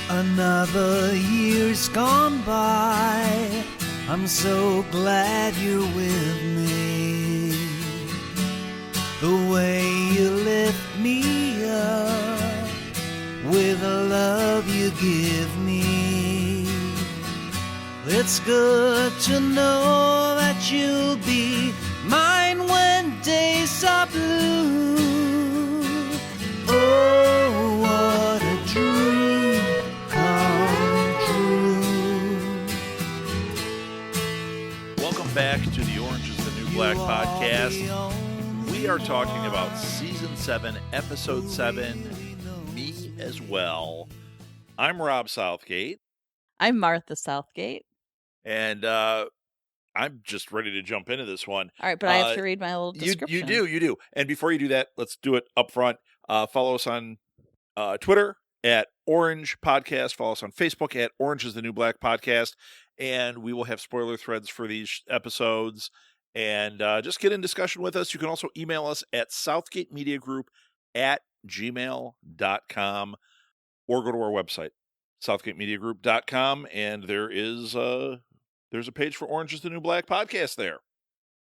Another year's gone by. I'm so glad you're with me. The way you lift me up with the love you give me. It's good to know that you'll be mine when days are blue. Oh, what a dream come true. Welcome back to the Orange is the New Black podcast. We are talking about Season 7, Episode 7, Me as Well. I'm Rob Southgate. I'm Martha Southgate. And I'm just ready to jump into this one. All right, but I have to read my little description. You do. And before you do that, let's do it up front. Follow us on Twitter at Orange Podcast. Follow us on Facebook at Orange is the New Black Podcast. And we will have spoiler threads for these episodes. And just get in discussion with us. You can also email us at southgatemediagroup@gmail.com or go to our website, southgatemediagroup.com. And there's a page for Orange is the New Black Podcast there.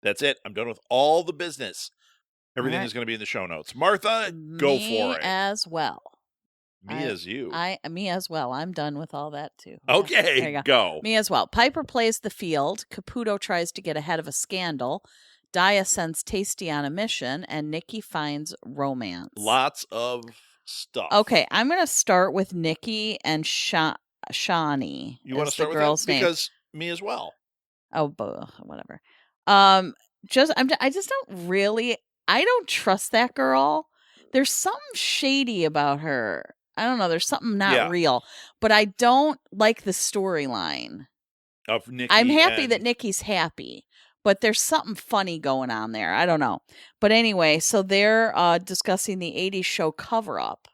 That's it. I'm done with all the business. Everything is going to be in the show notes. Martha, go for it. Me as well. Me as well. I'm done with all that too. Okay, there you go. Me as well. Piper plays the field. Caputo tries to get ahead of a scandal. Daya sends Tasty on a mission, and Nikki finds romance. Lots of stuff. Okay, I'm going to start with Nikki and Shawnee. You want to start with girl's that? name. Because me as well. Oh, whatever. I just don't really. I don't trust that girl. There's something shady about her. I don't know. There's something not real. But I don't like the storyline Of Nikki. I'm happy that Nikki's happy, but there's something funny going on there. I don't know. But anyway, so they're discussing the 80s show Cover Up.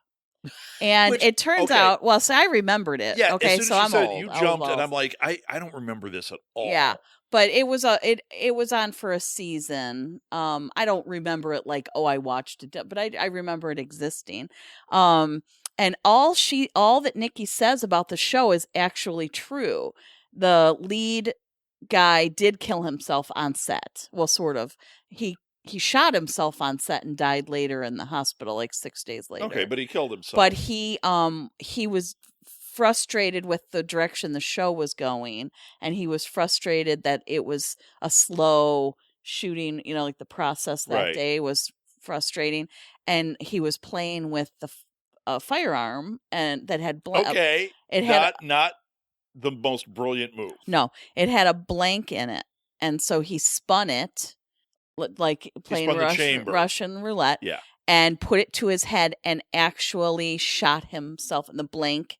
And it turns out, well, so I remembered it. Yeah, okay, as soon so as I'm said old. you jumped, and I'm like, I don't remember this at all. Yeah. But it was it was on for a season. I don't remember it like, oh, I watched it, but I remember it existing. And all that Nikki says about the show is actually true. The lead guy did kill himself on set. Well, sort of. He shot himself on set and died later in the hospital, like 6 days later. Okay, but he killed himself. But he was frustrated with the direction the show was going, and he was frustrated that it was a slow shooting, like the process that day was frustrating, and he was playing with the firearm and that had not the most brilliant move. No, it had a blank in it, and so he spun it like playing Russian roulette, and put it to his head and actually shot himself in the blank.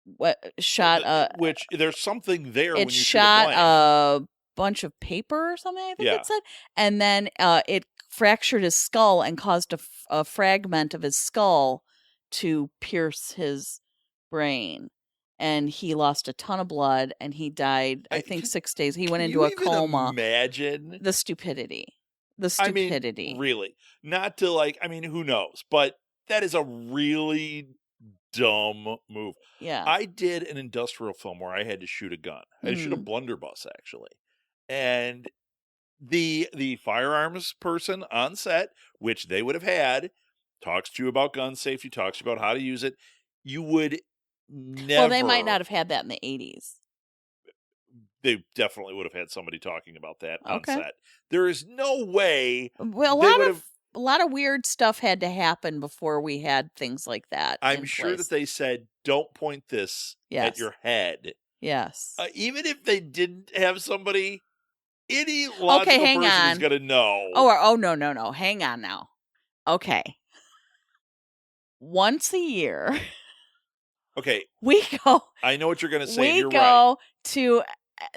Which there's something there. When you shot a bunch of paper or something, I think it said, and then it fractured his skull and caused a fragment of his skull to pierce his brain, and he lost a ton of blood, and he died. I think 6 days. He went into a coma. Imagine the stupidity. I mean, really, not to who knows? But that is a really dumb move. Yeah. I did an industrial film where I had to shoot a gun. I had to shoot a blunderbuss, actually. And the firearms person on set, which they would have had, talks to you about gun safety, talks to you about how to use it. You would never... Well, they might not have had that in the 80s. They definitely would have had somebody talking about that on set. There is no way... Well, a lot of weird stuff had to happen before we had things like that. I'm sure that they said, don't point this at your head. Yes. Even if they didn't have somebody, any logical person is going to know. Oh, no. Hang on now. Okay. Once a year. Okay. We go. I know what you're going to say. We go to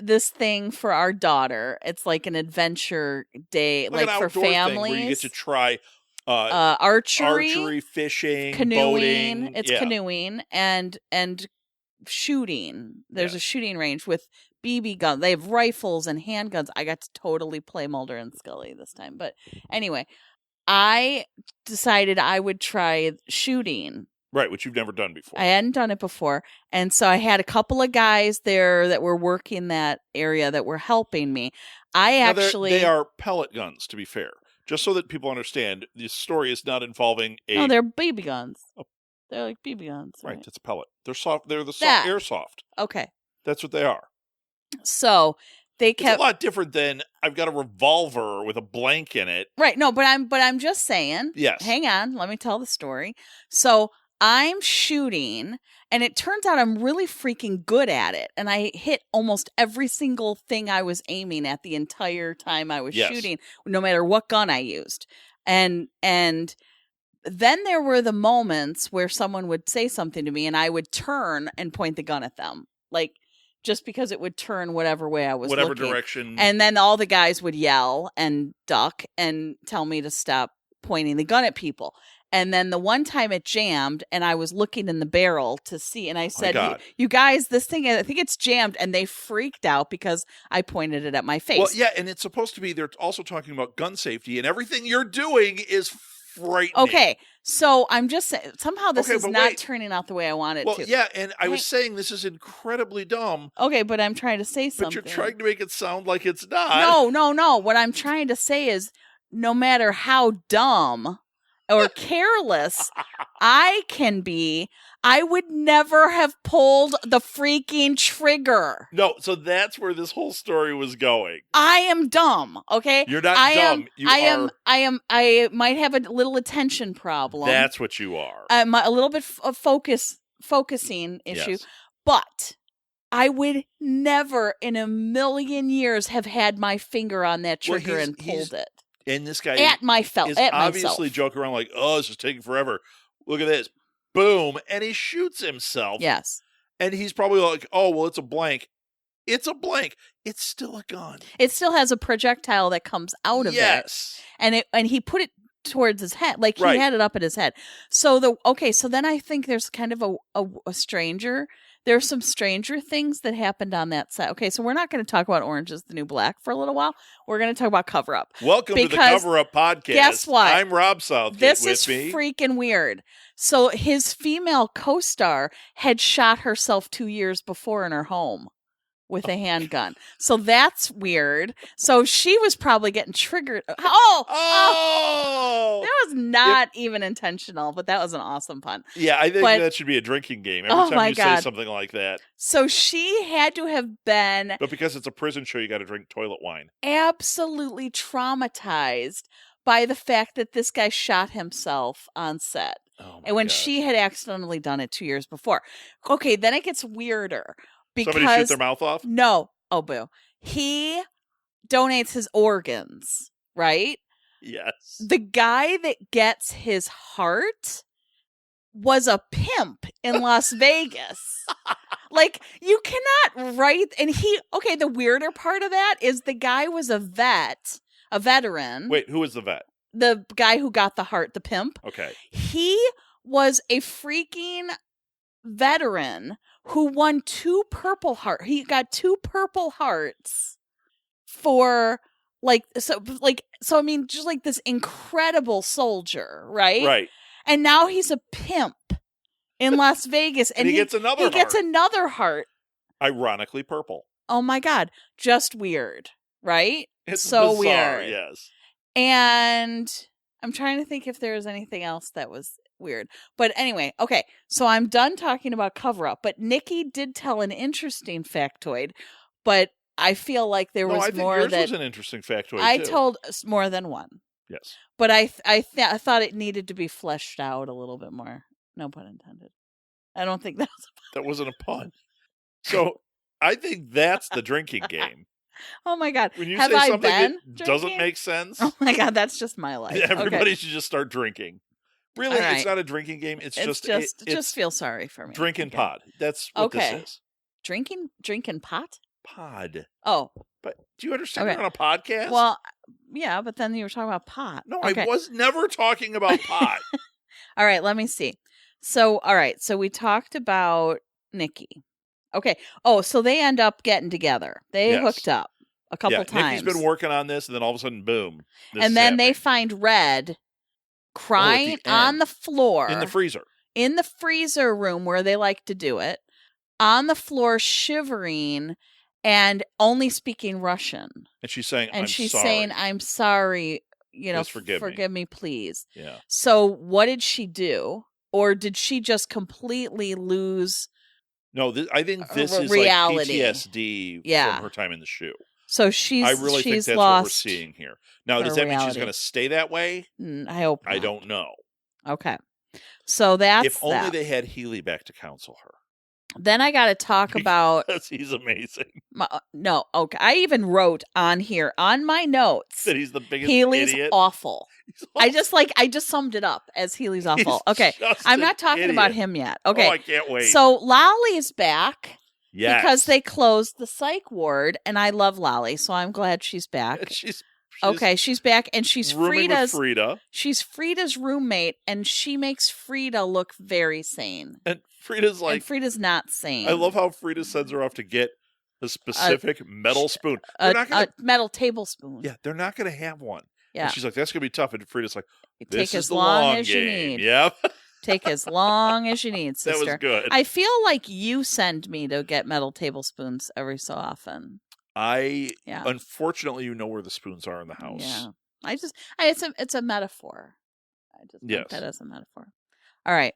this thing for our daughter. It's like an adventure day, like for families. Where you get to try archery, fishing, canoeing. boating. It's canoeing and shooting. There's a shooting range with BB guns. They have rifles and handguns. I got to totally play Mulder and Scully this time. But anyway, I decided I would try shooting Right, which you've never done before. I hadn't done it before. And so I had a couple of guys there that were working that area that were helping me. They are pellet guns, to be fair. Just so that people understand, this story is not involving a... No, they're BB guns. Oh. They're like BB guns. Right, Right. it's a pellet. They're soft. They're the That. airsoft. Okay. That's what they are. So they It's kept... a lot different than I've got a revolver with a blank in it. Right. No, but I'm just saying. Yes. Hang on. Let me tell the story. So I'm shooting, and it turns out I'm really freaking good at it. And I hit almost every single thing I was aiming at the entire time I was Yes. shooting, no matter what gun I used. And then there were the moments where someone would say something to me, and I would turn and point the gun at them, like just because it would turn whatever way I was Whatever looking. direction. And then all the guys would yell and duck and tell me to stop pointing the gun at people. And then the one time it jammed, and I was looking in the barrel to see, and I said, God. you guys, this thing, I think it's jammed. And they freaked out because I pointed it at my face. Well, yeah, and it's supposed to be, they're also talking about gun safety, and everything you're doing is frightening. Okay, so I'm just saying, somehow this Okay, is but not wait. turning out the way I want it Well, to. yeah, and I was saying this is incredibly dumb, Okay, but I'm trying to say something. but you're trying to make it sound like it's not. No. What I'm trying to say is, no matter how dumb or careless I can be, I would never have pulled the freaking trigger. No, so that's where this whole story was going. I am dumb, okay? You're not dumb. I might have a little attention problem. That's what you are. A little bit of focusing issue. Yes. But I would never in a million years have had my finger on that Well, trigger he's- and pulled it. And this guy At myself. is At obviously myself. joking around like, oh, this is taking forever. Look at this. Boom. And he shoots himself. Yes. And he's probably like, oh, well, it's a blank. It's a blank. It's still a gun. It still has a projectile that comes out of it. Yes. And he put it towards his head. Like he Right. had it up at his head. So then I think there's kind of a stranger. There's some stranger things that happened on that set. Okay, so we're not going to talk about Orange is the New Black for a little while. We're going to talk about Cover Up. Welcome to the Because Cover Up Podcast. guess what? I'm Rob Southgate. This with is me. freaking weird. So his female co-star had shot herself 2 years before in her home with a handgun. So that's weird. So she was probably getting triggered. Oh! That was not even intentional, but that was an awesome pun. Yeah, I think But- that should be a drinking game every Oh time my you God. say something like that. So she had to have been But because it's a prison show, you got to drink toilet wine. absolutely traumatized by the fact that this guy shot himself on set. Oh my And when God. she had accidentally done it 2 years before. Okay, then it gets weirder. Because Somebody shoot their mouth off? No. Oh, boo. He donates his organs, right? Yes. The guy that gets his heart was a pimp in Las Vegas. Like, you cannot write. And the weirder part of that is the guy was a veteran. Wait, who was the vet? The guy who got the heart, the pimp. Okay. He was a freaking veteran who won 2 Purple Heart. He got 2 Purple Hearts for so I mean, just like this incredible soldier, right? Right. And now he's a pimp in Las Vegas, And he gets another He gets heart. another heart. Ironically purple. Oh my God, just weird, right? It's so bizarre, weird. yes. And I'm trying to think if there was anything else that was weird. But anyway, okay. So I'm done talking about Cover Up. But Nikki did tell an interesting factoid. But I feel like there was I think more yours that was an interesting factoid, I too. told more than one. Yes. But I thought it needed to be fleshed out a little bit more. No pun intended. I don't think that was. That wasn't a pun. So I think that's the drinking game. Oh my God. When you Have say I something been that doesn't drinking? make sense, Oh my God, that's just my life. everybody Okay. should just start drinking. Really, All right. it's not a drinking game. It's just just feel sorry for me. drinking Okay. pod. That's what Okay. this is. Drinking pot? Pod. Oh, But do you understand Okay. we're on a podcast? well, yeah, but then you were talking about pot. no, Okay. I was never talking about pot. All right, let me see. So, all right, so we talked about Nikki. Okay. Oh, so they end up getting together. They Yes. hooked up a couple times. Nikki's been working on this, and then all of a sudden, boom. this and is then they happening. find Red crying on end. the floor in the freezer. in the freezer room where they like to do it, on the floor shivering and only speaking Russian. And she's saying, And I'm she's sorry. saying, I'm sorry, Please forgive me. me, please. Yeah. So what did she do? Or did she just completely lose? No, I think this is reality. like PTSD Yeah. from her time in the shoe. So I really think that's what we're lost seeing here. Now, does her that mean she's reality. going to stay that way? I hope not. I don't know. Okay. So that's If only that. they had Healy back to counsel her. Then I got to talk about Because he's amazing. no. Okay, I even wrote on here on my notes That he's the biggest Healy's idiot. awful. He's I just summed it up as Healy's awful. He's Okay, just I'm an not talking idiot. about him yet. Oh, Okay, I can't wait. so Lolly's back yes. because they closed the psych ward, and I love Lolly, so I'm glad she's back. She's Okay, she's back, and she's rooming with Frida's. Frida. She's Frida's roommate, and she makes Frida look very sane. And Frida's like, and Frida's not sane. I love how Frida sends her off to get a specific metal spoon. a They're metal tablespoon. Yeah, they're not going to have one. Yeah. And she's like, that's going to be tough. And Frida's like, this Take is as the long long as game. you need. Yep. Take as long as you need, sister. That was good. I feel like you send me to get metal tablespoons every so often. Yeah. Unfortunately, you know where the spoons are in the house. Yeah. It's a metaphor. I just Yes. think that as a metaphor. All right.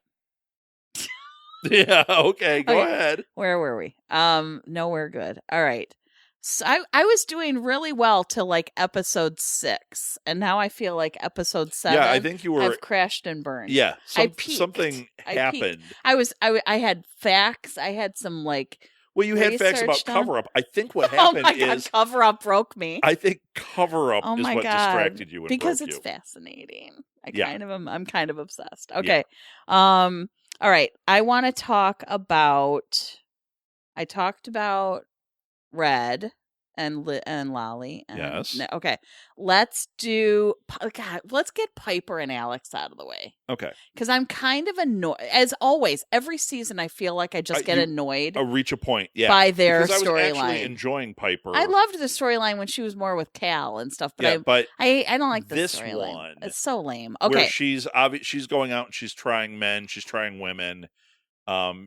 Yeah. Okay. Go Okay. ahead. Where were we? No, we're good. All right. So I was doing really well till like episode 6, and now I feel like episode 7. Yeah, I think you were. I've crashed and burned. Yeah. peaked. Something I happened. I had facts. I had some like. Well, you had facts about research done. cover up. I think what Oh happened my God, is. cover up broke me. I think cover up Oh is my what God. distracted you and because broke it's you. fascinating. Yeah. I'm kind of obsessed. Okay. All right. I want to talk about. I talked about Red and Lolly. And, Yes. Okay. Let's do. God, let's get Piper and Alex out of the way Okay. because I'm kind of annoyed. As always, every season I feel like I just get annoyed Reach a point. Yeah. by their because I was actually storyline. enjoying Piper. I loved the storyline when she was more with Cal and stuff, but but I don't like this storyline. one, It's so lame. where Okay. she's going out and she's trying men, she's trying women.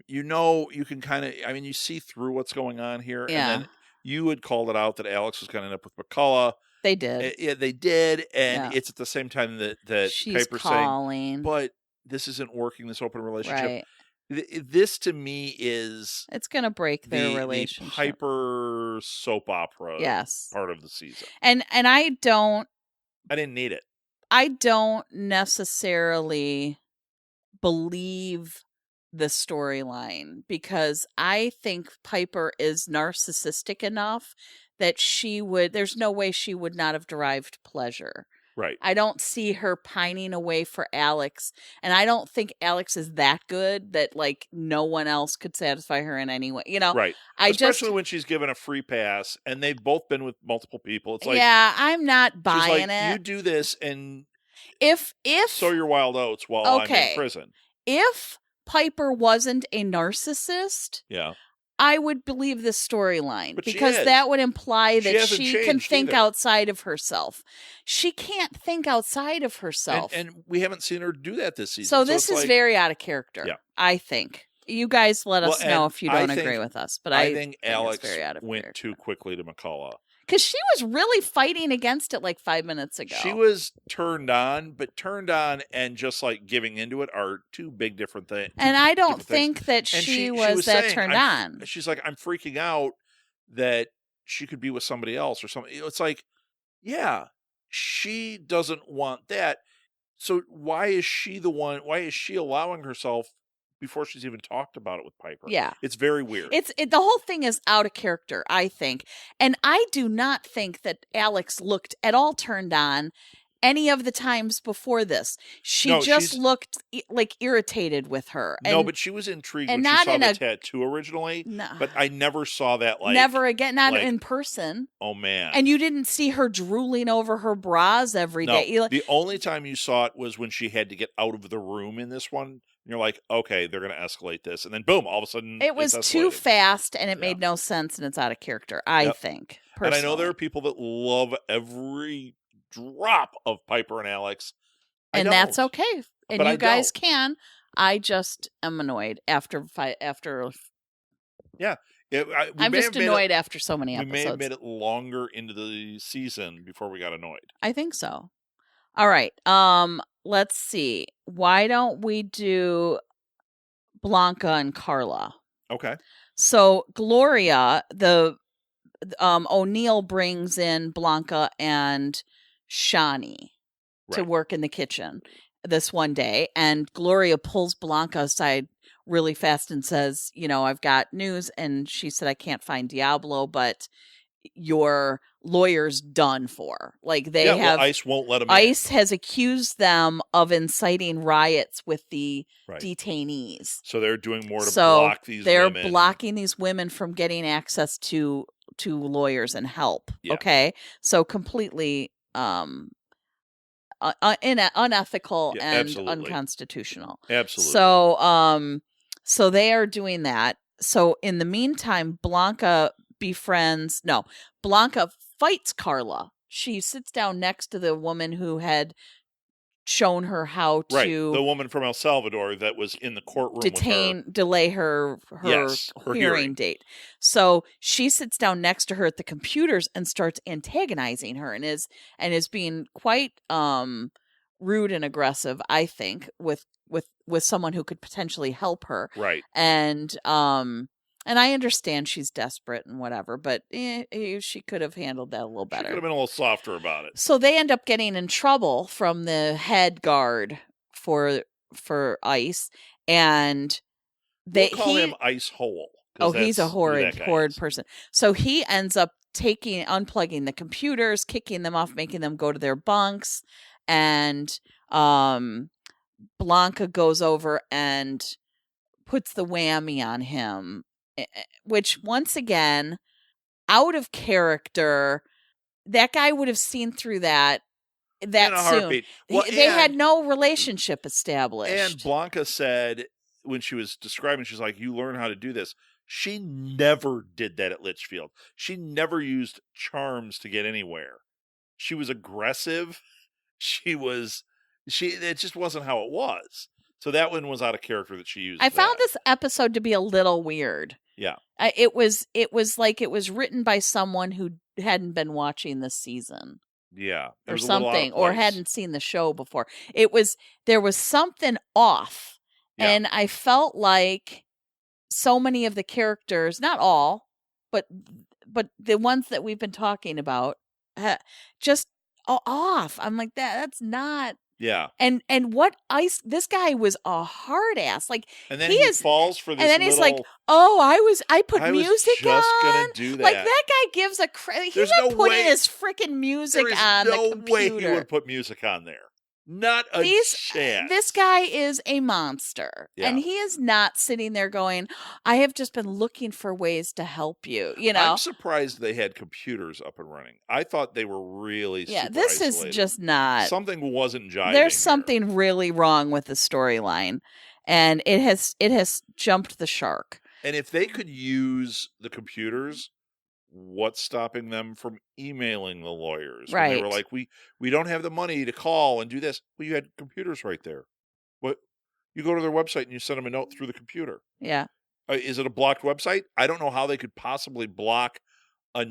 You can kind of, you see through what's going on here. Yeah. And then you had called it out that Alex was going to end up with McCullough. They did. Yeah, they did. And Yeah. it's at the same time that She's Piper's saying, calling. but this isn't working, this open relationship. Right. This to me is It's going to break their the relationship. Piper soap opera Yes. part of the season. And I didn't need it. I don't necessarily believe the storyline because I think Piper is narcissistic enough that there's no way she would not have derived pleasure. Right. I don't see her pining away for Alex, and I don't think Alex is that good that like no one else could satisfy her in any way. Right. Especially when she's given a free pass and they've both been with multiple people. It's like, yeah, I'm not she's buying like, it. you do this and If sow your wild oats while I'm in prison. If Piper wasn't a narcissist, Yeah. I would believe this storyline But she because is. that would imply She that hasn't she can changed think either. outside of herself. She can't think outside of herself. And we haven't seen her do that this season. So this it's is like, very out of character, Yeah. I think. You guys let us Well, know and if you I don't think- agree with us, but I think it's Alex very out of went character. too quickly to McCullough. Because she was really fighting against it like 5 minutes ago. She was turned on, but turned on and just like giving into it are two big different things. And I don't different things. think that And she was that saying, turned on. She's like, I'm freaking out that she could be with somebody else or something. It's like, yeah, she doesn't want that. So why is she allowing herself before she's even talked about it with Piper? Yeah. It's very weird. The whole thing is out of character, I think. And I do not think that Alex looked at all turned on any of the times before this. She just looked like irritated with her. No, but she was intrigued and when she not saw in the a- tattoo originally. No. But I never saw that never again, not like, in person. Oh man. And you didn't see her drooling over her bras every No, day. the only time you saw it was when she had to get out of the room in this one. And you're like, okay, they're going to escalate this. And then boom, all of a sudden It was it's too escalated. fast and it Yeah. made no sense and it's out of character, I Yep. think. And I know there personally. are people that love every drop of Piper and Alex. I And that's don't. okay. And But you I guys don't. can. I just am annoyed after. I'm just annoyed after so many episodes. We may have made it longer into the season before we got annoyed. I think so. All right. Let's see. Why don't we do Blanca and Carla? Okay. So Gloria, O'Neill brings in Blanca and Shani to work in the kitchen this one day, and Gloria pulls Blanca aside really fast and says, I've got news. And she said, I can't find Diablo, but your lawyer's done for. Like they have ICE won't let them ICE has accused them of inciting riots with the detainees. So they're doing more to block these women. They're blocking these women from getting access to lawyers and help. Yeah. Okay. So completely unethical and absolutely. Unconstitutional. Absolutely. So they are doing that. So in the meantime, Blanca fights Carla. She sits down next to the woman who had shown her how to the woman from El Salvador that was in the courtroom delay her hearing date. So she sits down next to her at the computers and starts antagonizing her and is being quite rude and aggressive, I think, with someone who could potentially help her. Right. And I understand she's desperate and whatever, but she could have handled that a little better. She could have been a little softer about it. So they end up getting in trouble from the head guard for ICE, and we'll call him Ice Hole. Oh, he's a horrid person. So he ends up unplugging the computers, kicking them off, making them go to their bunks, and Blanca goes over and puts the whammy on him. Which, once again, out of character, that guy would have seen through that in a soon. Heartbeat. Well, they had no relationship established. And Blanca said, when she was describing, she's like, you learn how to do this. She never did that at Litchfield. She never used charms to get anywhere. She was aggressive. It just wasn't how it was. So that one was out of character that she used. I found this episode to be a little weird. Yeah. It was like it was written by someone who hadn't been watching this season. Yeah. Or something, or hadn't seen the show before. There was something off. Yeah. And I felt like so many of the characters, not all, but the ones that we've been talking about, just off. I'm like, that's not. Yeah. And what this guy was a hard ass. Like, and then he falls for this. And then he's like, "Oh, I put music on." Just gonna do that. Like, that guy gives a he's not putting his freaking music on the computer. There's no way he would put music on there. Not a chance. This guy is a monster. Yeah. And he is not sitting there going, I have just been looking for ways to help you. I'm surprised they had computers up and running. I thought they were really super this isolated. Is just not. Something wasn't jiving. There's something really wrong with the storyline. And it has jumped the shark. And if they could use the computers, what's stopping them from emailing the lawyers? Right. When they were like, we don't have the money to call and do this. Well, you had computers right there. What? You go to their website and you send them a note through the computer. Yeah. Is it a blocked website? I don't know how they could possibly block a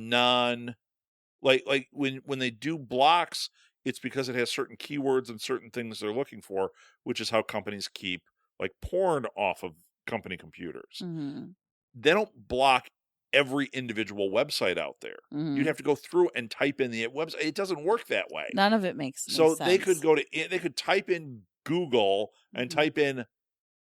like when they do blocks, it's because it has certain keywords and certain things they're looking for, which is how companies keep like porn off of company computers. Mm-hmm. They don't block every individual website out there. Mm-hmm. You'd have to go through and type in the website. It doesn't work that way. None of it makes sense. So they could type in Google and type in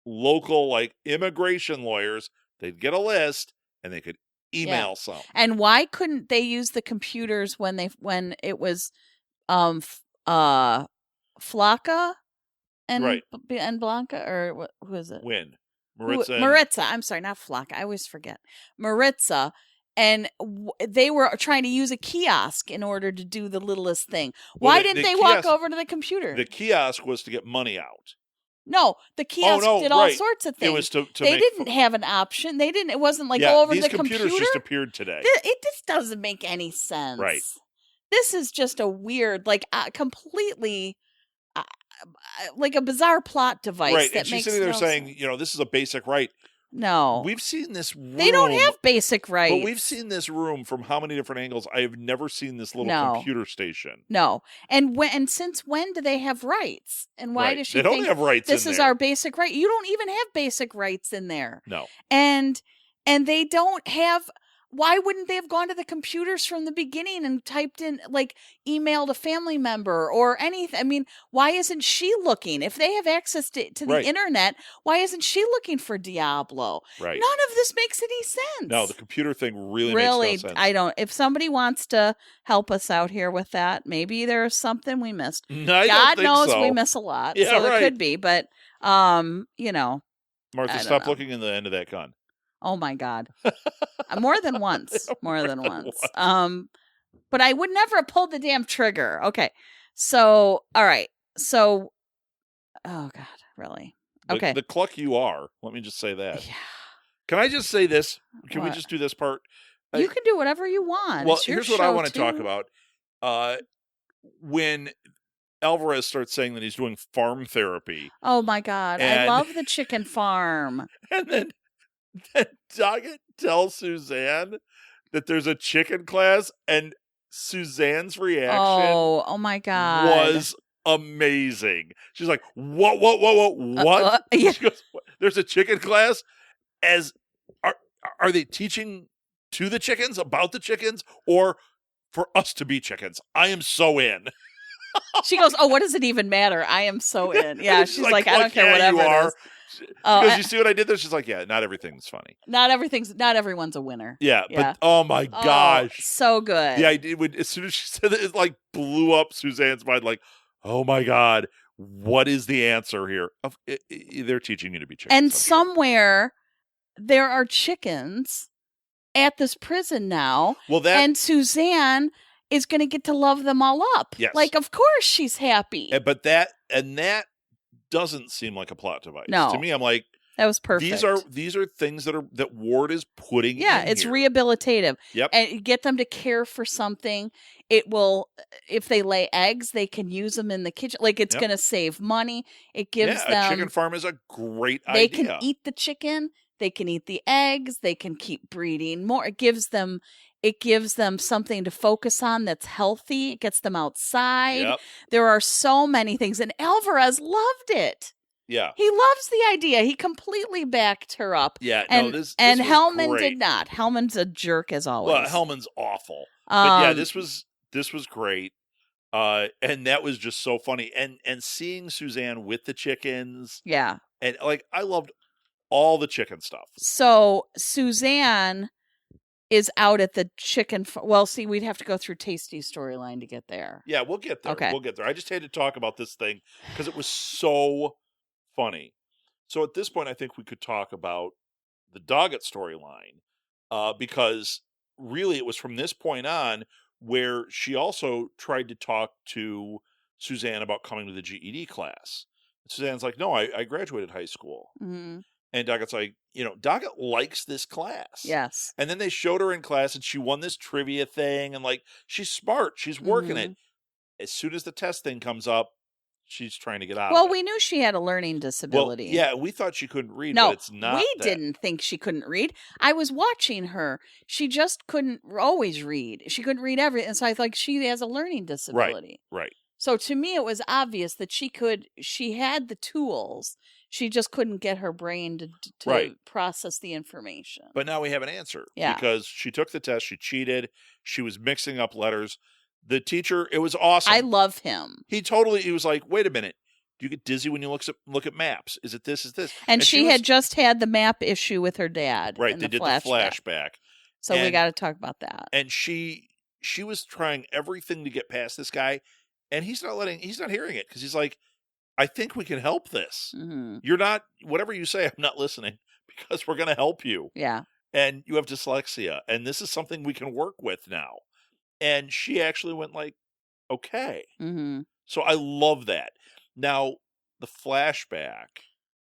local like immigration lawyers. They'd get a list and they could email some. And why couldn't they use the computers when it was Flocka and Blanca, or who is it? Maritza. I'm sorry, not Flocka. I always forget. Maritza. And they were trying to use a kiosk in order to do the littlest thing. Why didn't they walk over to the computer? The kiosk was to get money out. No, the kiosk did all sorts of things. It was to they didn't have an option. They didn't. It wasn't like go over to the computer. These computers just appeared today. It just doesn't make any sense. Right. This is just a weird, like, completely. like a bizarre plot device right. that And she's makes sitting there no saying, sense. you know, this is a basic right. No, We've seen this room. they don't have basic rights. But we've seen this room from how many different angles? I have never seen this little No. computer station. No, and since when do they have rights? And why Right. does she They don't think have rights this in is there. our basic right? You don't even have basic rights in there. No. And they don't have. Why wouldn't they have gone to the computers from the beginning and typed in, like, emailed a family member or anything? I mean, why isn't she looking? If they have access to the Right. internet, why isn't she looking for Diablo? Right. None of this makes any sense. No, the computer thing really really, makes no sense. I don't. If somebody wants to help us out here with that, maybe there's something we missed. No, I don't God think knows so. we miss a lot, Yeah, so it right. could be. But you know, Martha, I don't stop know. looking in the end of that gun. oh my God, more than once, more than once. But I would never have pulled the damn trigger. Okay, so all right, so oh God, really? Okay, The cluck you are. Let me just say that. yeah, Can I just say this? Can we What? just do this part? you can do whatever you want. Well, It's your here's what I show, want to talk too. about. When Alvarez starts saying that he's doing farm therapy, Oh my God, I And- love the chicken farm. and then Doggett tells Suzanne that there's a chicken class, and Suzanne's reaction Oh my God, was amazing. She's like, "What? What?" yeah. She goes, "What? There's a chicken class? Are they teaching to the chickens about the chickens, or for us to be chickens? I am so in." She goes, "Oh, what does it even matter? I am so in." Yeah, she's like, "I don't care "Yeah, whatever you are." it is." Oh, Because you see what I did there? She's like, "Yeah, not everything's funny." not everyone's a winner. Yeah, Yeah. but oh my Oh, gosh. so good. The idea would, as soon as she said it, it like blew up Suzanne's mind. Like, oh my God, what is the answer here? They're teaching you to be chickens. And I'm sure. somewhere there are chickens at this prison now, Well, that and Suzanne is going to get to love them all up. Yes. Like, of course she's happy. but that doesn't seem like a plot device No. to me. I'm like, That was perfect. these are things that Ward is putting. Yeah, in it's here. rehabilitative. Yep. And you get them to care for something. It will, if they lay eggs, they can use them in the kitchen. Like, it's Yep. going to save money. It gives A them, chicken farm is a great they idea. can eat the chicken. They can eat the eggs. They can keep breeding more. It gives them something to focus on that's healthy. It gets them outside. Yep. There are so many things. And Alvarez loved it. Yeah. He loves the idea. He completely backed her up. Yeah. And, no, this and was Hellman great. did not. Hellman's a jerk as always. Well, Hellman's awful. But yeah, Um, this was great. And that was just so funny. And seeing Suzanne with the chickens, yeah. and like I loved all the chicken stuff. So Suzanne is out at the chicken. Well, see, we'd have to go through Tasty's storyline to get there. Yeah, we'll get there. Okay. We'll get there. I just had to talk about this thing because it was so funny. So at this point, I think we could talk about the Doggett storyline because really it was from this point on where she also tried to talk to Suzanne about coming to the GED class. Suzanne's like, "No, I graduated high school." Mm-hmm. And Doggett's like, Doggett likes this class. Yes. And then they showed her in class and she won this trivia thing. And like, she's smart. She's working Mm-hmm. it. As soon as the test thing comes up, she's trying to get out Well, of it. we knew she had a learning disability. Well, yeah, we thought she couldn't read, No, but it's not we that. didn't think she couldn't read. I was watching her. She just couldn't always read. She couldn't read everything. So I thought she has a learning disability. Right. So to me, it was obvious that she had the tools. She just couldn't get her brain to Right. process the information. But now we have an answer. Yeah. Because she took the test, she cheated, she was mixing up letters. The teacher, it was awesome. I love him. He was like, wait a minute. Do you get dizzy when you look at maps? Is it this? Is this? And she was- had just had the map issue with her dad. Right, in they the did flashback. the flashback. So we And- got to talk about that. And she was trying everything to get past this guy, and he's not hearing it because he's like, I think we can help this. Hmm. You're not, whatever you say, I'm not listening because we're going to help you. Yeah. And you have dyslexia, and this is something we can work with now. And she actually went like, okay. Hmm. So I love that. Now, the flashback,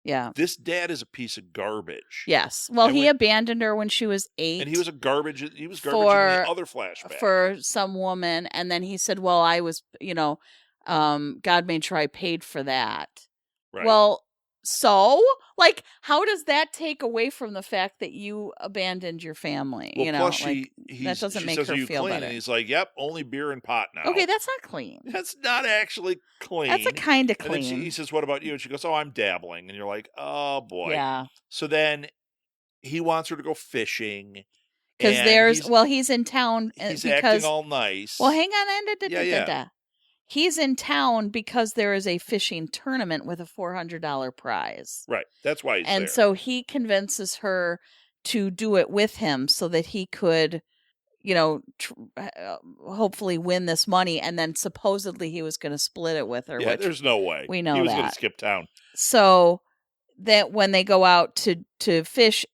Yeah. this dad is a piece of garbage. Yes. Well, And he we- abandoned her when she was 8. And he was garbage in the For- other flashback. for some woman, and then he said, well, I was God made sure I paid for that. Right. Well, so like, how does that take away from the fact that you abandoned your family? Well, you know, plus like that doesn't she make says, her "Are you feel clean?" better. And he's like, "Yep, only beer and pot now." Okay, that's not clean. That's not actually clean. That's a kind of And then clean. he says, "What about you?" And she goes, "Oh, I'm dabbling." And you're like, "Oh boy." Yeah, So then he wants her to go fishing. because and he's in town he's because acting all nice. well, hang on, Yeah. He's in town because there is a fishing tournament with a $400 prize. Right. That's why he's And there. so he convinces her to do it with him so that he could, you know, hopefully win this money. And then supposedly he was going to split it with her. Yeah, which there's no way. we know he was going to that. skip town. So that when they go out to fish,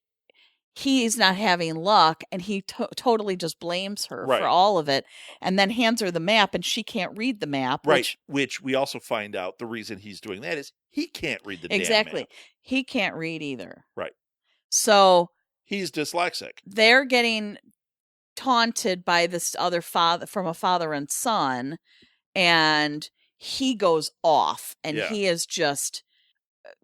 he's not having luck, and he totally just blames her Right. for all of it, and then hands her the map, and she can't read the map. Right. Which we also find out the reason he's doing that is he can't read the Exactly. damn map. He can't read either. Right. So He's dyslexic. they're getting taunted by this other father from a father and son, and he goes off, and Yeah. he is just,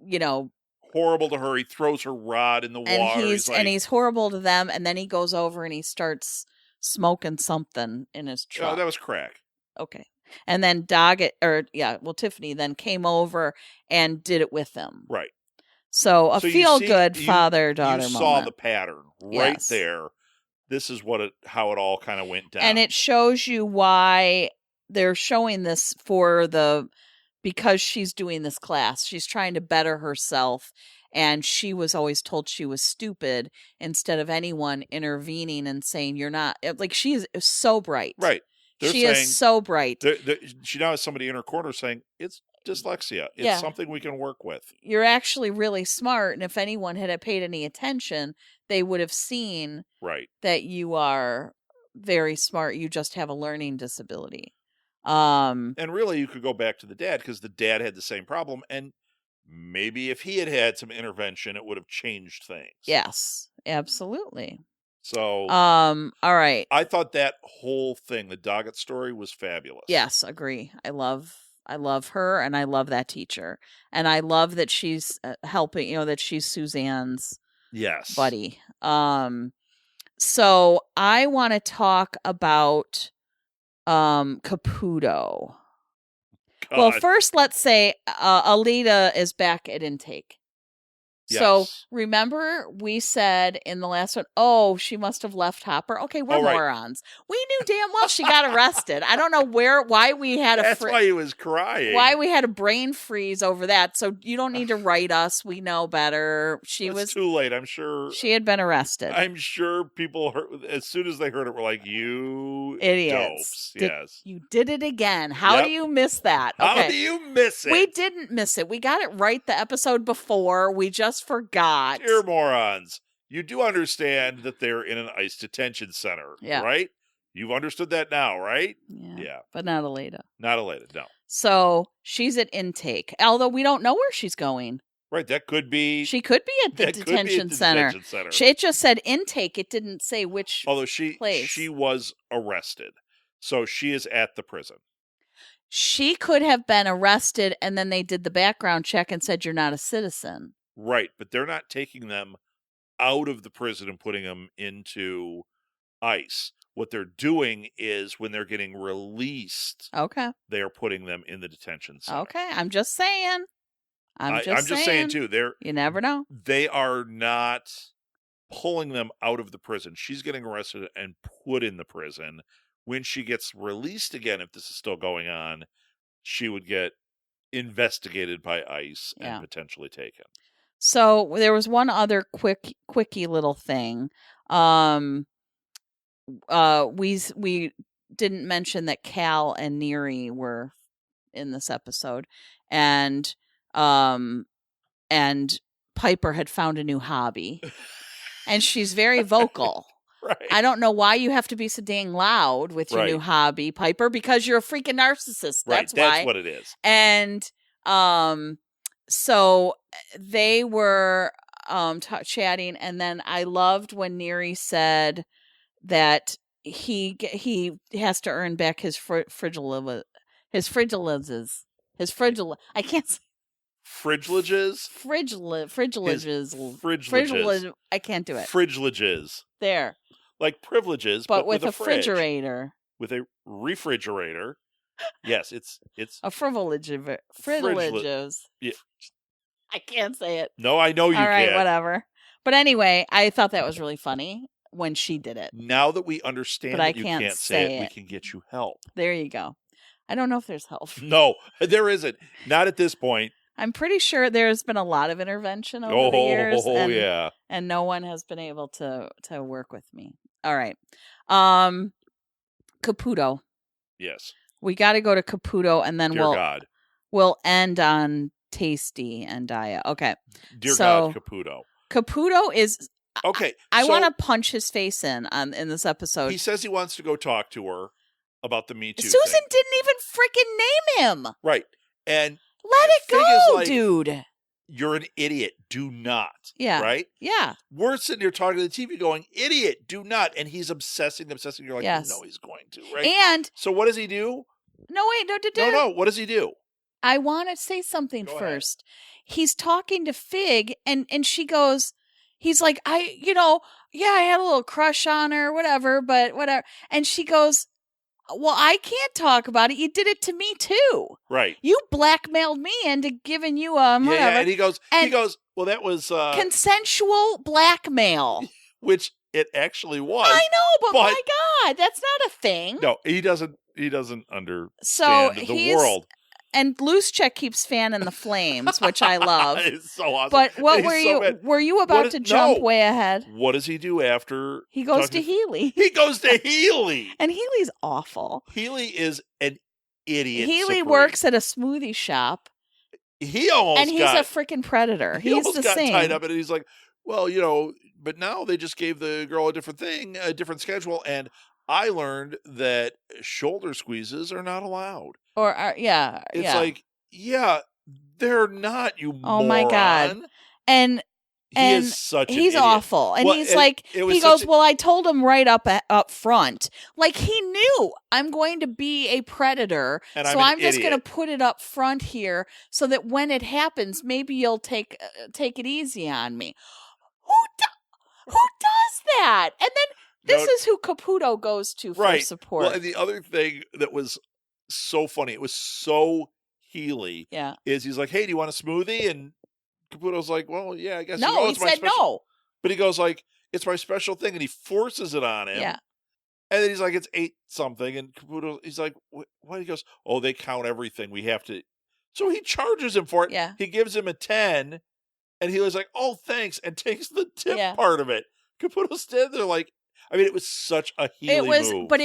you know, Horrible to her. He throws her rod in the and water. he's horrible to them, and then he goes over and he starts smoking something in his truck. Oh, that was crack. Okay. And then Tiffany then came over and did it with them. Right. So So you feel-good see- father-daughter You moment. saw the pattern right Yes. there. This is how it all kind of went down. And it shows you why they're showing this because she's doing this class. She's trying to better herself, and she was always told she was stupid instead of anyone intervening and saying you're not. Like, she is so bright. Right. They're She is so bright. she now has somebody in her corner saying it's dyslexia. It's Yeah. something we can work with. You're actually really smart, and if anyone had paid any attention, they would have seen Right. that you are very smart. You just have a learning disability. And really, you could go back to the dad because the dad had the same problem, and maybe if he had had some intervention, it would have changed things. yes, absolutely. So, All right. I thought that whole thing, the Doggett story, was fabulous. Yes, agree. I love her, and I love that teacher, and I love that she's helping. You know, that she's Suzanne's Yes. buddy. So I want to talk about Caputo. God. Well, first, let's say Alita is back at intake. So Yes. remember, we said in the last one, oh, she must have left Hopper. Okay, we're right. morons. We knew damn well she got arrested. I don't know why we had That's why he was crying. why we had a brain freeze over that. So you don't need to write us. We know better. It's too late. I'm sure. She had been arrested. I'm sure people heard, as soon as they heard it, were like, "You Idiots. dopes." Yes. You did it again. How Yep. do you miss that? How do you miss it? We didn't miss it. We got it right the episode before. We just forgot. Dear morons, you do understand that they're in an ICE detention center, Yeah. right? You've understood that now, right? Yeah. But not Alita. Not elated, no. So she's at intake, although we don't know where she's going. Right, that could be. She could be at the that could be at detention the center. detention center. It just said intake. It didn't say which Although place. she was arrested, so she is at the prison. She could have been arrested, and then they did the background check and said you're not a citizen. Right, but they're not taking them out of the prison and putting them into ICE. What they're doing is when they're getting released, Okay. they are putting them in the detention center. Okay. I'm just saying. I'm just saying too. You never know. They are not pulling them out of the prison. She's getting arrested and put in the prison. When she gets released again, if this is still going on, she would get investigated by ICE Yeah. and potentially taken. So there was one other quickie little thing. We didn't mention that Cal and Neri were in this episode, and Piper had found a new hobby, and she's very vocal. Right. I don't know why you have to be so dang loud with your Right. new hobby, Piper, because you're a freaking narcissist. Right. That's why. what it is. And so they were chatting, and then I loved when Neri said that he has to earn back his fragility. His frigiliges. I can't say Fridgelages? frigiliges. Fridgelages. I can't do it. Fridgelages. There. Like privileges, But with a fridge. refrigerator. With a refrigerator. Yes, it's A privileges. Yeah. I can't say it. No, I know you All right, can't. whatever. But anyway, I thought that was really funny when she did it. Now that we understand But I that you can't can't say say it, we it. can get you help. There you go. I don't know if there's help. No, there isn't. Not at this point. I'm pretty sure there's been a lot of intervention over the years. Oh, yeah. And no one has been able to work with me. All right. Caputo. Yes. We got to go to Caputo, and then Dear God. we'll end on Tasty and Daya. Okay. Dear So- God, Caputo. Caputo is. Okay. I so want to punch his face in this episode. He says he wants to go talk to her about the Me Too Susan thing. didn't even freaking name him. Right. And Let it Fig is go, like- dude. you're an idiot. Do not. Yeah. Right? Yeah. We're sitting here talking to the TV going, idiot, do not. And he's obsessing. You're like, Yes. no, he's going to. Right? And So what does he do? no, wait, No. What does he do? I want to say something Go ahead. first. He's talking to Fig, and she goes, he's like, I had a little crush on her, whatever, but whatever. And she goes, well, I can't talk about it. You did it to me too. Right. You blackmailed me into giving you whatever. Yeah, and he goes, And- well, that was, Consensual blackmail. which it actually was. I know, but but- my God, that's not a thing. No, he doesn't understand So the he's world. and Loose Check keeps fanning the flames, which I love. It's so awesome. But what And were he's so you? mad. Were you about What to is- jump no. way ahead? What does he do after He goes talking to Healy, He goes to Healy. and Healy's awful. Healy is an idiot. Healy supreme. works at a smoothie shop, He almost and he's got, a freaking predator. he He's almost the got same. tied up, and he's like, well, but now they just gave the girl a different thing, a different schedule, and I learned that shoulder squeezes are not allowed. Or yeah, It's yeah. like, yeah, they're not. You Oh my God. moron. and He and is such an he's idiot. awful. And Well, he's and like, it was he such goes, a- well, I told him right up front. Like he knew I'm going to be a predator. And So I'm I'm an just going to idiot. put it up front here so that when it happens, maybe you'll take it easy on me. Who does that? And then this No, is who Caputo goes to for right. support. Well, and the other thing that was so funny, it was so Healy, yeah. is he's like, hey, do you want a smoothie? And Caputo's like, well, yeah, I guess. No, "Oh, he it's my said special-" no. But he goes like, it's my special thing, and he forces it on him. Yeah. And then he's like, it's 8 something, and Caputo, he's like, what? He goes, oh, they count everything. We have to. So he charges him for it. Yeah. He gives him a 10, and Healy's like, oh, thanks, and takes the tip Yeah. part of it. Caputo's standing there like, I mean, it was such a Healy move. But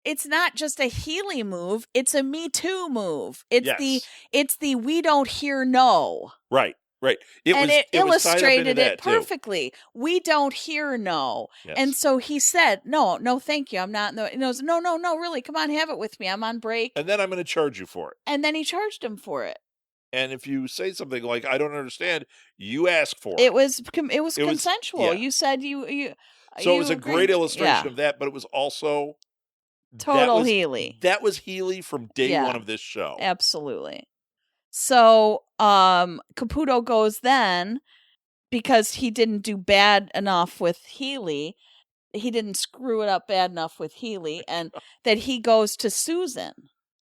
it's not just a Healy move, it's a Me Too move. It's the we don't hear no. Right. It and was, it was tied up into illustrated that, it too. perfectly. We don't hear no. Yes. And so he said, no, thank you. I'm not. No, he goes, no, really. Come on, have it with me. I'm on break. And then I'm going to charge you for it. And then he charged him for it. And if you say something like, I don't understand, you ask for it. It was It was- consensual. yeah. You said you. So you it was a agreed. great illustration Yeah. of that, but it was also Total Healy. That was Healy from day Yeah. one of this show. Absolutely. So Caputo goes then, because he didn't do bad enough with Healy. He didn't screw it up bad enough with Healy, and that he goes to Susan.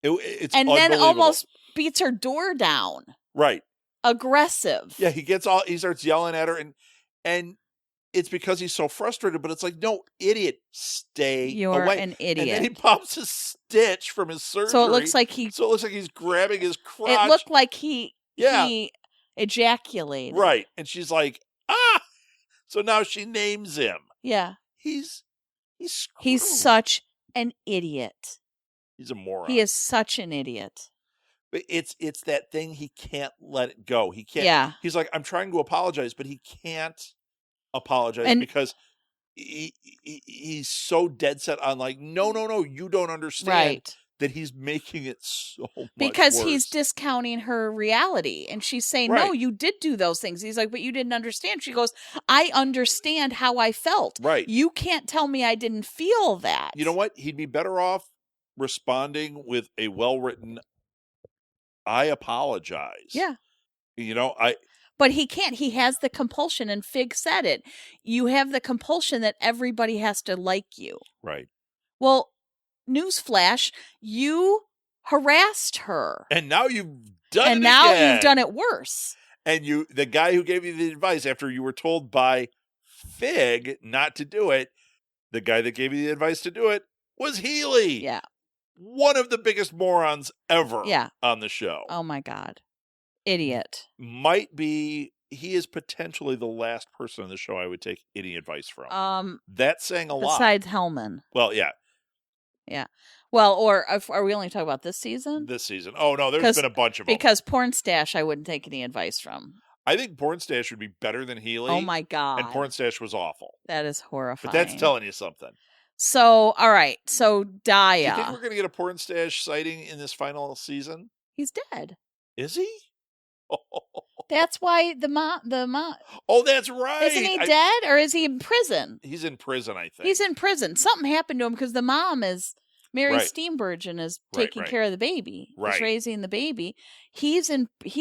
It's And then unbelievable. almost beats her door down. Right. Aggressive. Yeah, he starts yelling at her, and it's because he's so frustrated, but it's like, no, idiot, stay You're away. an And then he idiot. pops a stitch from his surgery. So it looks like he's grabbing his crotch. it looked like he Yeah. he ejaculated. Right. And she's like, ah. So now she names him. Yeah. He's He's screwed. such an idiot. He's a moron. He is such an idiot. But it's that thing, he can't let it go. He can't. Yeah. He's like, I'm trying to apologize, but he can't apologize And- because he's so dead set on like, no, you don't understand Right. that he's making it so much Because worse. he's discounting her reality, and she's saying, no, Right. you did do those things. He's like, but you didn't understand. She goes, I understand how I felt. Right. You can't tell me I didn't feel that. You know what? He'd be better off responding with a well-written, I apologize. Yeah. You know, But he can't. He has the compulsion, and Fig said it. You have the compulsion that everybody has to like you. right. Well, newsflash, you harassed her. And now you've done And it now again. you've done it worse. And the guy who gave you the advice after you were told by Fig not to do it, the guy that gave you the advice to do it was Healy. Yeah. One of the biggest morons ever Yeah. on the show. Oh my God. Idiot. He is potentially the last person on the show I would take any advice from. That's saying a lot. Besides Hellman. Well, yeah. Yeah. Well, or are we only talking about this season? This season. Oh, no, there's been a bunch of them. Because Porn Stash, I wouldn't take any advice from. I think Porn Stash would be better than Healy. Oh my God. And Porn Stash was awful. That is horrifying. But that's telling you something. So, all right. So, Daya. Do you think we're going to get a Porn Stash sighting in this final season? He's dead. Is he? That's why the mom. Oh, that's right. Isn't he dead, or is he in prison? He's in prison, I think. He's in prison. Something happened to him because the mom is Mary Right. Steenburgen is Right, taking right. care of the baby. Right. He's raising the baby. He's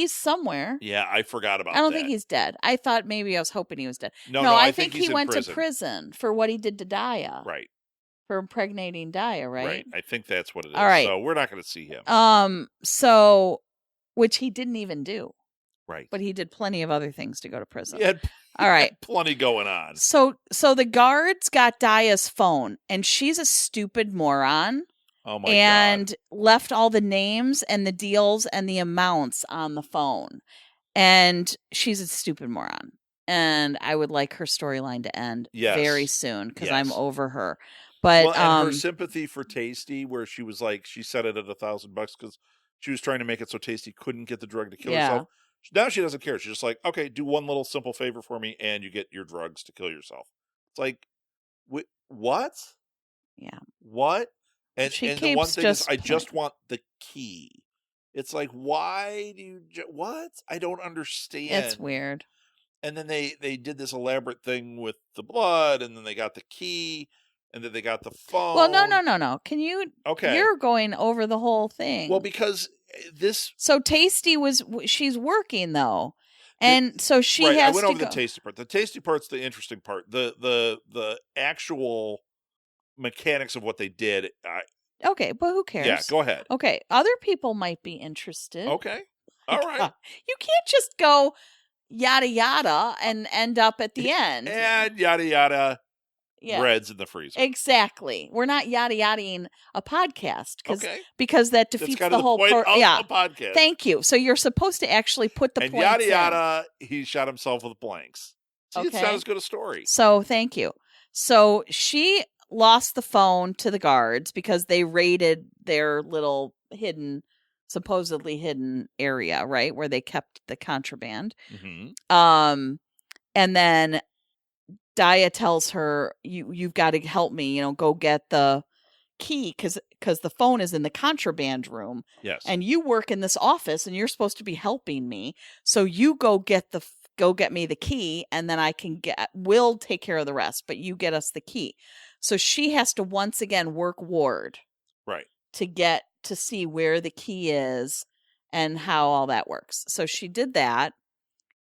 somewhere. Yeah, I forgot about I don't that. think he's dead. I thought maybe I was hoping he was dead. No, I think he he's in went prison. to prison for what he did to Daya. Right. For impregnating Daya, right? I think that's what it is. All right. So we're not going to see him. So, which he didn't even do. Right. But he did plenty of other things to go to prison. He had All right. plenty going on. So the guards got Daya's phone, and she's a stupid moron. Oh my and God. left all the names and the deals and the amounts on the phone. And she's a stupid moron. And I would like her storyline to end very soon because I'm Yes. over her. But and her sympathy for Tasty, where she was like, she set it at $1,000 because she was trying to make it so Tasty couldn't get the drug to kill herself. Now she doesn't care. She's just like, okay, do one little simple favor for me, and you get your drugs to kill yourself. It's like, what? Yeah. What? And She the one keeps thing is, just I just want the key. It's like, why do you? What? I don't understand. It's weird. And then they did this elaborate thing with the blood, and then they got the key, and then they got the phone. Well, no. Can you? Okay. You're going over the whole thing. Well, because this. So Tasty she's working though, and so she right, has I went to over go. the tasty part. The tasty part's the interesting part. The actual mechanics of what they did. Okay, but who cares? Yeah, go ahead. Okay, other people might be interested. Okay. All right. You can't just go yada yada and end up at the end. And yada yada. Yeah. Breads in the freezer. Exactly. We're not yada yadaing a podcast because that That's defeats kind the of whole point of yeah. the podcast. Thank you. So you're supposed to actually put the and points yada in. yada. He shot himself with blanks. See, it's not Okay. as good a story. So thank you. So she lost the phone to the guards because they raided their little supposedly hidden area, right, where they kept the contraband. Mm-hmm. And then Daya tells her, you've got to help me, go get the key because the phone is in the contraband room. Yes. And you work in this office and you're supposed to be helping me. So you go get me the key, and then we'll take care of the rest, but you get us the key. So she has to once again work Ward. Right. To get to see where the key is and how all that works. So she did that,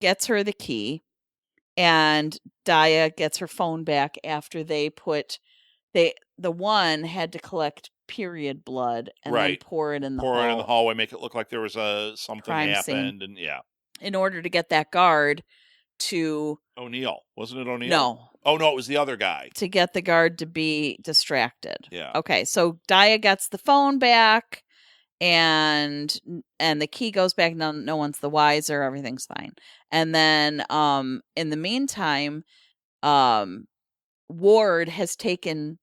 gets her the key, and Daya gets her phone back after the one had to collect period blood and then pour it in the Pour it in the hallway, make it look like there was something crime happened, scene. and yeah. In order to get that guard to O'Neill. Wasn't it O'Neill? No. Oh no, it was the other guy. To get the guard to be distracted. Yeah. Okay, so Daya gets the phone back and the key goes back. No one's the wiser. Everything's fine. And then in the meantime, Ward has taken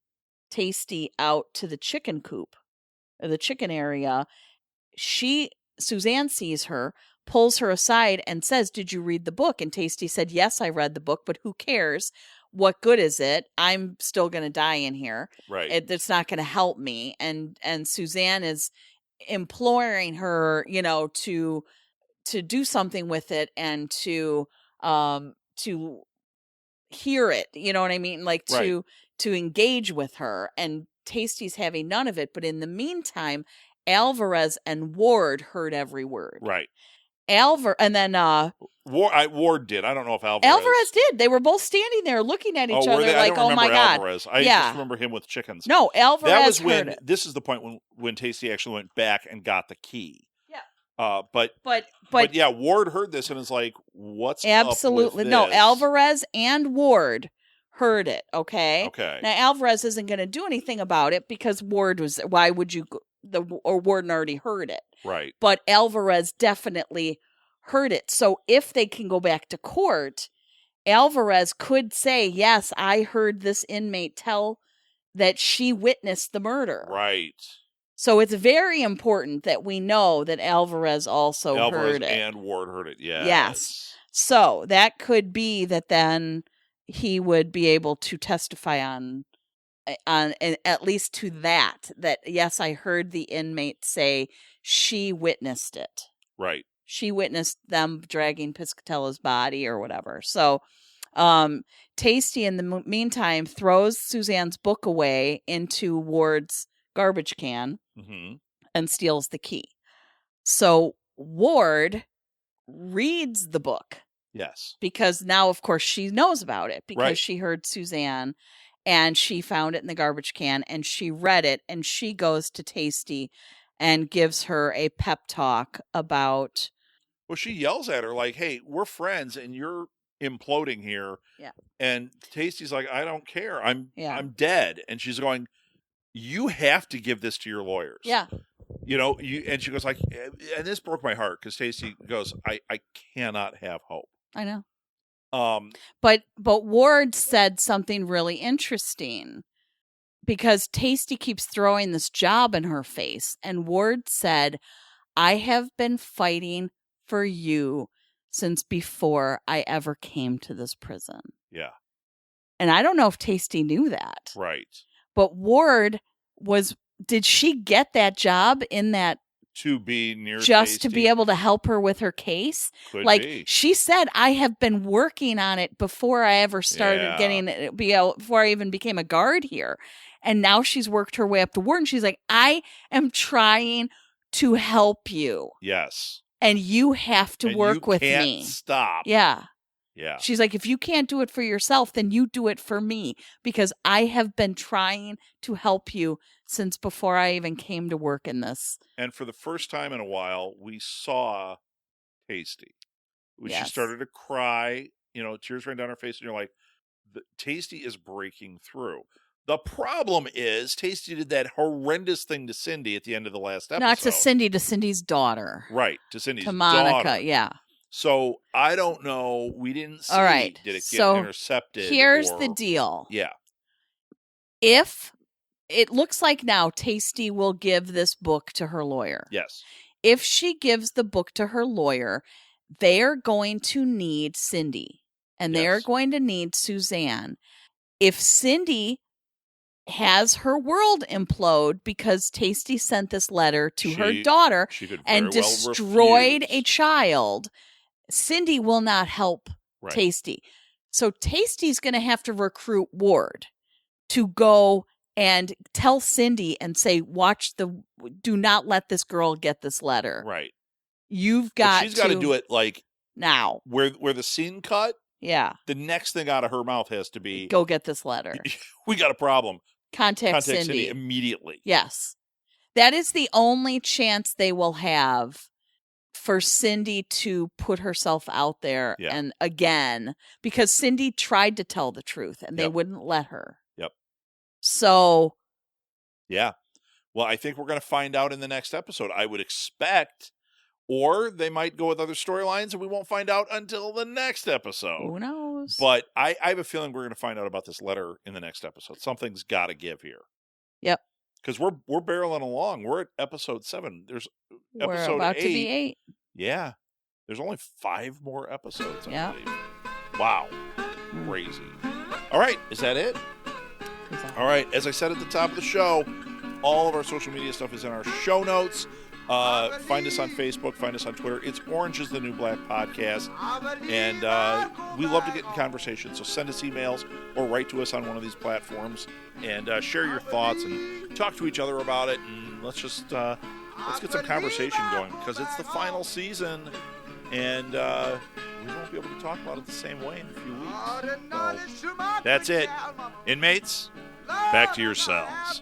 Tasty out to the chicken coop or the chicken area. Suzanne sees her, pulls her aside and says, "Did you read the book?" And Tasty said, "Yes, I read the book, but who cares? What good is it? I'm still going to die in here. Right. It's not going to help me." And Suzanne is imploring her, to do something with it and to hear it. You know what I mean? Like to engage with her. And Tasty's having none of it. But in the meantime, Alvarez and Ward heard every word. Right. And then Ward did. I don't know if Alvarez did. They were both standing there looking at each were other they? like, I don't "Oh my remember God!" Alvarez. I Yeah. just remember him with chickens. No, Alvarez That was heard when. it. This is the point when Tasty actually went back and got the key. Yeah. But yeah, Ward heard this and is like, "What's absolutely up with no?" this? Alvarez and Ward heard it. Okay. Okay. Now Alvarez isn't going to do anything about it because Ward was. Why would you? Warden already heard it. Right. But Alvarez definitely heard it. So if they can go back to court, Alvarez could say, "Yes, I heard this inmate tell that she witnessed the murder." Right. So it's very important that we know that Alvarez also heard it. And Ward heard it. Yeah. Yes. So that could be that then he would be able to testify on at least to that yes, I heard the inmate say she witnessed it. Right. She witnessed them dragging Piscatella's body or whatever. So Tasty in the meantime throws Suzanne's book away into Ward's garbage can and steals the key. So Ward reads the book. Yes. Because now, of course, she knows about it because Right. she heard Suzanne and she found it in the garbage can and she read it and she goes to Tasty and gives her a pep talk about. Well, she yells at her like, "Hey, we're friends and you're imploding here." Yeah. And Tasty's like, "I don't care. I'm dead." And she's going, "You have to give this to your lawyers." Yeah. And she goes like, and this broke my heart because Tasty goes, I cannot have hope. I know. But Ward said something really interesting because Tasty keeps throwing this job in her face. And Ward said, "I have been fighting for you since before I ever came to this prison." Yeah. And I don't know if Tasty knew that. Right. But Ward did she get that job in that To be near just Tasty? to be able to help her with her case? Could like be. she said, "I have been working on it before I ever started before I even became a guard here." And now she's worked her way up to warden. She's like, "I am trying to help you. Yes. And you have to And work you with can't me." Stop. Yeah. Yeah. She's like, "If you can't do it for yourself, then you do it for me because I have been trying to help you since before I even came to work in this." And for the first time in a while, we saw Tasty. When Yes. she started to cry, tears ran down her face, and you're like, Tasty is breaking through. The problem is Tasty did that horrendous thing to Cindy at the end of the last episode. Not to Cindy, to Cindy's daughter. Right, to Cindy's To Monica, daughter. yeah. So I don't know. We didn't see. All right. Did it get So intercepted? Here's the deal. Yeah. If it looks like now Tasty will give this book to her lawyer. Yes. If she gives the book to her lawyer, they're going to need Cindy and they're Yes. going to need Suzanne. If Cindy has her world implode because Tasty sent this letter to her daughter She could and very well destroyed a refuse. child, Cindy will not help Right. Tasty. So Tasty's going to have to recruit Ward to go and tell Cindy and say, do not let this girl get this letter. Right. You've But got she's got to do it like now. where the scene cut. Yeah. The next thing out of her mouth has to be, Go get this letter. "We got a problem. Contact Cindy Cindy immediately." Yes. That is the only chance they will have for Cindy to put herself out there and again, because Cindy tried to tell the truth and they wouldn't let her. Yep. So. Yeah. Well, I think we're going to find out in the next episode. I would expect, or they might go with other storylines and we won't find out until the next episode. Who knows? But I have a feeling we're going to find out about this letter in the next episode. Something's got to give here. Yep. Because we're barreling along. We're at episode 7. There's episode We're about 8. to be 8. Yeah. There's only 5 more episodes, I Yep. believe. Wow. Crazy. All right. Is that it? All right. As I said at the top of the show, all of our social media stuff is in our show notes. Find us on Facebook. Find us on Twitter. It's Orange is the New Black Podcast. And we love to get in conversation. So send us emails or write to us on one of these platforms and share your thoughts and talk to each other about it. And let's just let's get some conversation going because it's the final season. And we won't be able to talk about it the same way in a few weeks. So that's it. Inmates, back to yourselves.